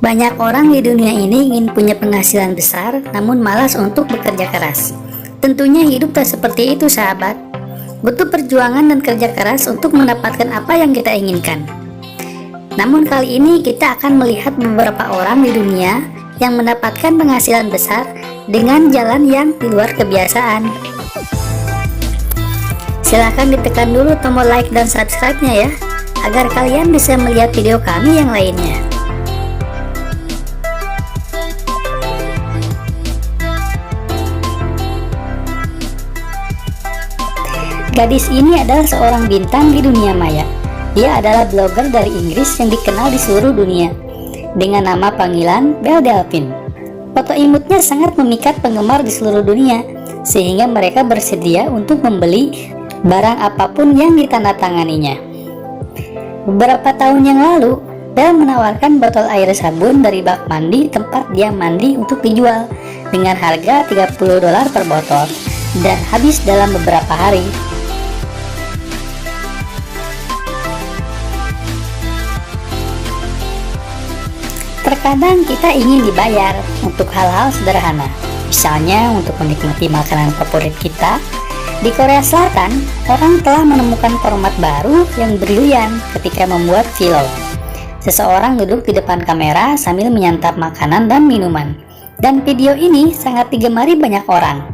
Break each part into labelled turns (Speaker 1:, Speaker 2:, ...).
Speaker 1: Banyak orang di dunia ini ingin punya penghasilan besar, namun malas untuk bekerja keras. Tentunya hidup tak seperti itu, sahabat. Butuh perjuangan dan kerja keras untuk mendapatkan apa yang kita inginkan. Namun kali ini kita akan melihat beberapa orang di dunia yang mendapatkan penghasilan besar dengan jalan yang di luar kebiasaan. Silahkan ditekan dulu tombol like dan subscribe-nya ya, agar kalian bisa melihat video kami yang lainnya. Gadis ini adalah seorang bintang di dunia maya. Dia adalah blogger dari Inggris yang dikenal di seluruh dunia dengan nama panggilan Belle Delphine. Foto imutnya sangat memikat penggemar di seluruh dunia, sehingga mereka bersedia untuk membeli barang apapun yang ditandatanganinya. Beberapa tahun yang lalu, Belle menawarkan botol air sabun dari bak mandi tempat dia mandi untuk dijual dengan harga $30 per botol dan habis dalam beberapa hari. Terkadang kita ingin dibayar untuk hal-hal sederhana, misalnya untuk menikmati makanan favorit kita. Di Korea Selatan, orang telah menemukan format baru yang brilian ketika membuat vlog. Seseorang duduk di depan kamera sambil menyantap makanan dan minuman, dan video ini sangat digemari banyak orang.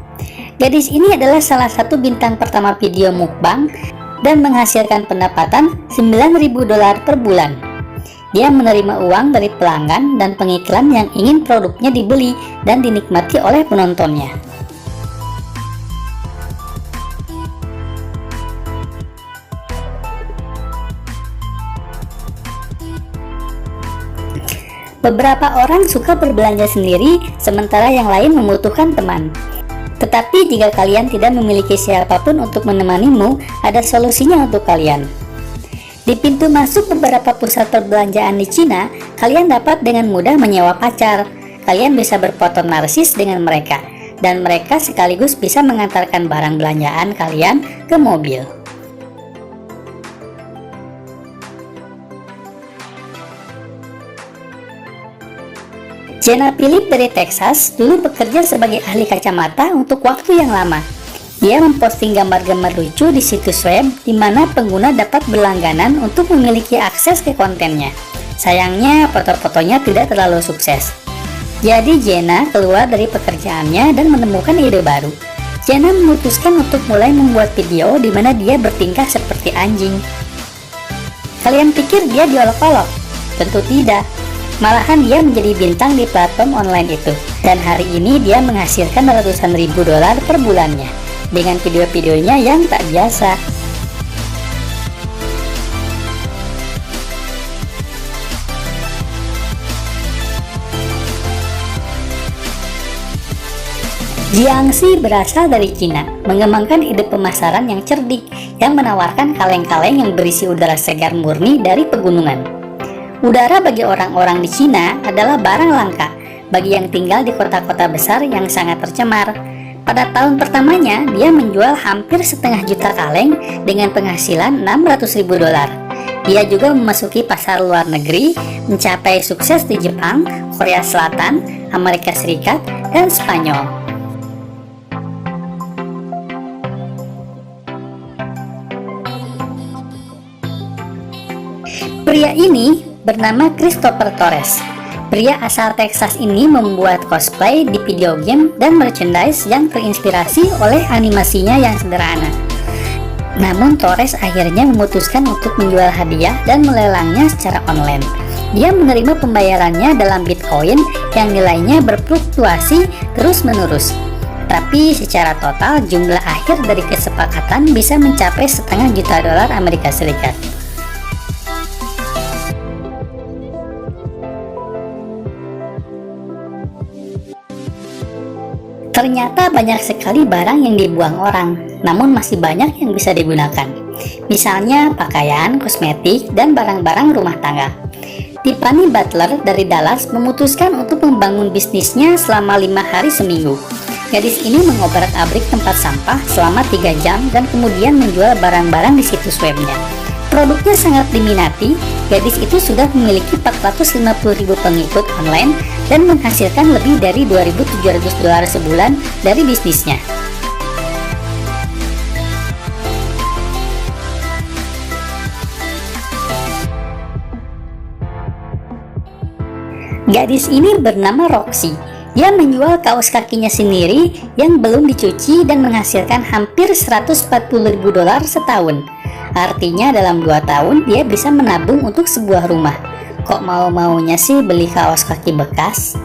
Speaker 1: Gadis ini adalah salah satu bintang pertama video mukbang dan menghasilkan pendapatan $9.000 per bulan. Dia menerima uang dari pelanggan dan pengiklan yang ingin produknya dibeli dan dinikmati oleh penontonnya. Beberapa orang suka berbelanja sendiri, sementara yang lain membutuhkan teman. Tetapi jika kalian tidak memiliki siapapun untuk menemanimu, ada solusinya untuk kalian. Di pintu masuk beberapa pusat perbelanjaan di Cina, kalian dapat dengan mudah menyewa pacar. Kalian bisa berfoto narsis dengan mereka, dan mereka sekaligus bisa mengantarkan barang belanjaan kalian ke mobil. Jenna Philip dari Texas dulu bekerja sebagai ahli kacamata untuk waktu yang lama. Dia memposting gambar-gambar lucu di situs web di mana pengguna dapat berlangganan untuk memiliki akses ke kontennya. Sayangnya, foto-fotonya tidak terlalu sukses. Jadi Jenna keluar dari pekerjaannya dan menemukan ide baru. Jenna memutuskan untuk mulai membuat video di mana dia bertingkah seperti anjing. Kalian pikir dia diolok-olok? Tentu tidak. Malahan dia menjadi bintang di platform online itu. Dan hari ini dia menghasilkan ratusan ribu dolar per bulannya dengan video-videonya yang tak biasa. Jiangxi berasal dari Cina, mengembangkan ide pemasaran yang cerdik yang menawarkan kaleng-kaleng yang berisi udara segar murni dari pegunungan. Udara bagi orang-orang di Cina adalah barang langka bagi yang tinggal di kota-kota besar yang sangat tercemar. Pada tahun pertamanya, dia menjual hampir 500 juta kaleng dengan penghasilan $600.000. Dia juga memasuki pasar luar negeri, mencapai sukses di Jepang, Korea Selatan, Amerika Serikat, dan Spanyol. Pria ini bernama Christopher Torres. Pria asal Texas ini membuat cosplay di video game dan merchandise yang terinspirasi oleh animasinya yang sederhana. Namun Torres akhirnya memutuskan untuk menjual hadiah dan melelangnya secara online. Dia menerima pembayarannya dalam Bitcoin yang nilainya berfluktuasi terus-menerus. Tapi secara total jumlah akhir dari kesepakatan bisa mencapai $500 juta Amerika Serikat. Ternyata banyak sekali barang yang dibuang orang, namun masih banyak yang bisa digunakan. Misalnya pakaian, kosmetik, dan barang-barang rumah tangga. Tiffany Butler dari Dallas memutuskan untuk membangun bisnisnya selama 5 hari seminggu. Gadis ini mengobrak-abrik tempat sampah selama 3 jam dan kemudian menjual barang-barang di situs webnya. Produknya sangat diminati, gadis itu sudah memiliki 450.000 pengikut online dan menghasilkan lebih dari $2.700 sebulan dari bisnisnya. Gadis ini bernama Roxy. Dia menjual kaos kakinya sendiri yang belum dicuci dan menghasilkan hampir $140.000 setahun. Artinya dalam 2 tahun dia bisa menabung untuk sebuah rumah. Kok mau-maunya sih beli kaos kaki bekas?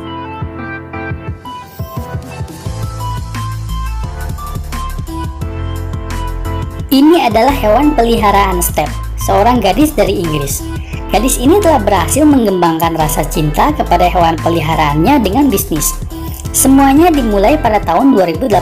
Speaker 1: Ini adalah hewan peliharaan Step, seorang gadis dari Inggris. Gadis ini telah berhasil mengembangkan rasa cinta kepada hewan peliharaannya dengan bisnis. Semuanya dimulai pada tahun 2018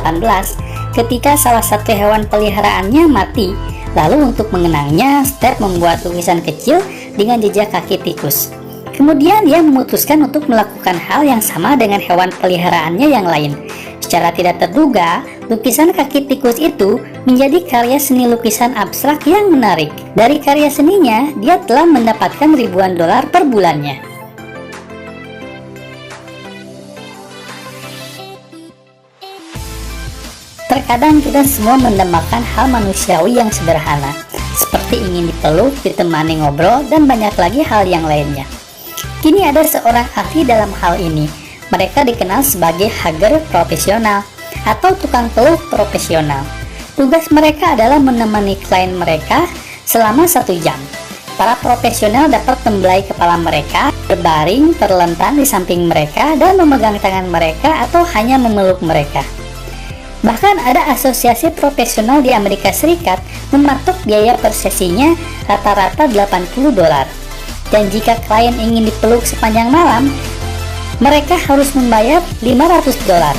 Speaker 1: ketika salah satu hewan peliharaannya mati. Lalu untuk mengenangnya, Step membuat lukisan kecil dengan jejak kaki tikus. Kemudian dia memutuskan untuk melakukan hal yang sama dengan hewan peliharaannya yang lain. Secara tidak terduga, lukisan kaki tikus itu menjadi karya seni lukisan abstrak yang menarik. Dari karya seninya, dia telah mendapatkan ribuan dolar per bulannya. Terkadang kita semua mendambakan hal manusiawi yang sederhana, seperti ingin dipeluk, ditemani ngobrol, dan banyak lagi hal yang lainnya. Kini ada seorang ahli dalam hal ini. Mereka dikenal sebagai hugger profesional atau tukang peluk profesional. Tugas mereka adalah menemani klien mereka selama 1 jam. Para profesional dapat membelai kepala mereka, berbaring, terlentang di samping mereka, dan memegang tangan mereka atau hanya memeluk mereka. Bahkan ada asosiasi profesional di Amerika Serikat mematok biaya per sesinya rata-rata $80. Dan jika klien ingin dipeluk sepanjang malam, mereka harus membayar $500.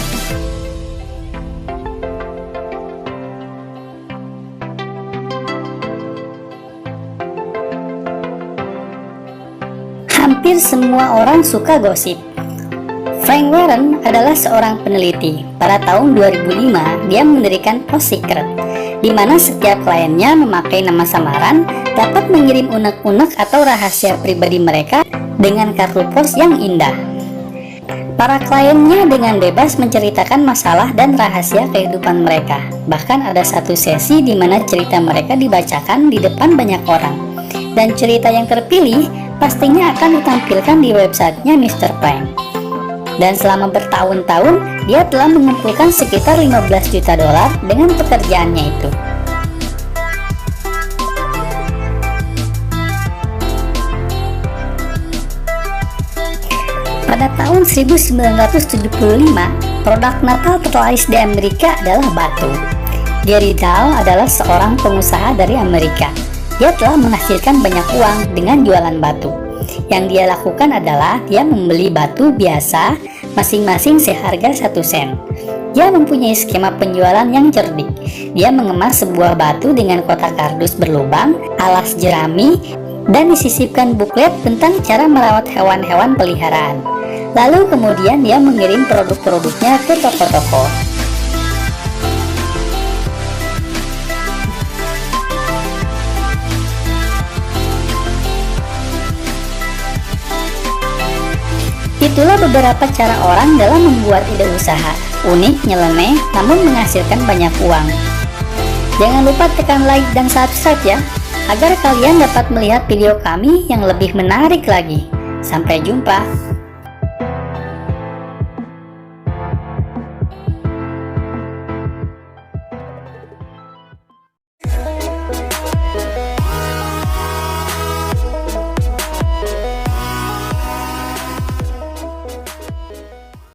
Speaker 1: Hampir semua orang suka gosip. Frank Warren adalah seorang peneliti. Pada tahun 2005, dia mendirikan Post Secret, di mana setiap kliennya memakai nama samaran dapat mengirim unek-unek atau rahasia pribadi mereka dengan kartu pos yang indah. Para kliennya dengan bebas menceritakan masalah dan rahasia kehidupan mereka. Bahkan ada satu sesi di mana cerita mereka dibacakan di depan banyak orang. Dan cerita yang terpilih pastinya akan ditampilkan di websitenya Mr. Frank. Dan selama bertahun-tahun, dia telah mengumpulkan sekitar $15 juta dengan pekerjaannya itu. Pada tahun 1975, produk Natal terlaris di Amerika adalah batu. Gary Dahl adalah seorang pengusaha dari Amerika. Dia telah menghasilkan banyak uang dengan jualan batu. Yang dia lakukan adalah dia membeli batu biasa masing-masing seharga 1 sen. Dia mempunyai skema penjualan yang cerdik. Dia mengemas sebuah batu dengan kotak kardus berlubang, alas jerami, dan disisipkan buklet tentang cara merawat hewan-hewan peliharaan. Lalu kemudian dia mengirim produk-produknya ke toko-toko. Itulah beberapa cara orang dalam membuat ide usaha. Unik, nyeleneh, namun menghasilkan banyak uang. Jangan lupa tekan like dan subscribe ya, agar kalian dapat melihat video kami yang lebih menarik lagi. Sampai jumpa.